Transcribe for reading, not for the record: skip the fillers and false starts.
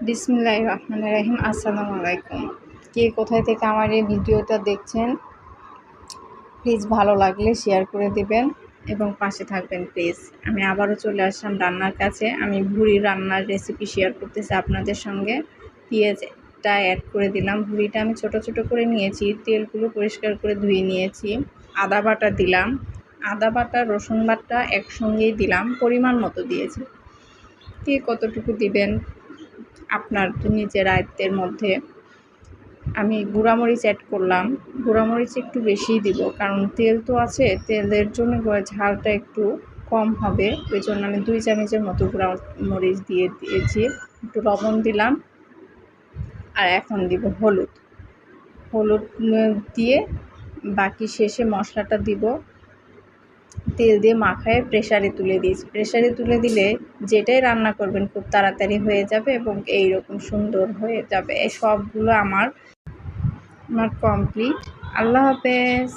বিসমিল্লাহির রহমানির রহিম। আসসালামু আলাইকুম। কে কোথায় থেকে আমার এই ভিডিওটা দেখছেন, প্লিজ ভালো লাগলে শেয়ার করে দিবেন এবং পাশে থাকবেন প্লিজ। আমি আবারও চলে আসলাম রান্নার কাছে। আমি ভুড়ি রান্নার রেসিপি শেয়ার করতেছি আপনাদের সঙ্গে। পেঁয়াজটা অ্যাড করে দিলাম। ভুড়িটা আমি ছোট ছোট করে নিয়েছি, তেলগুলো পরিষ্কার করে ধুয়ে নিয়েছি। আদা বাটা দিলাম, আদা বাটা রসুন বাটা একসঙ্গেই দিলাম, পরিমাণ মতো দিয়েছি। কে কতটুকু দিবেন আপনার নিজের আয়ত্তের মধ্যে। আমি গুঁড়ামরিচ অ্যাড করলাম, গুঁড়ামরিচ একটু বেশিই দিব, কারণ তেল তো আছে, তেলের জন্য ঝালটা একটু কম হবে, ওই জন্য আমি 2 চামচের মতো গুঁড়ামরিচ দিয়েছি। একটু লবণ দিলাম, আর এখন দিব হলুদ। হলুদ দিয়ে বাকি শেষে মশলাটা দিব। তেল দিয়ে মাখায় প্রেসারে তুলে দিয়েছি। প্রেসারে তুলে দিলে যেটাই রান্না করবেন খুব তাড়াতাড়ি হয়ে যাবে এবং এইরকম সুন্দর হয়ে যাবে। এই সবগুলো আমার কমপ্লিট। আল্লাহ হাফেজ।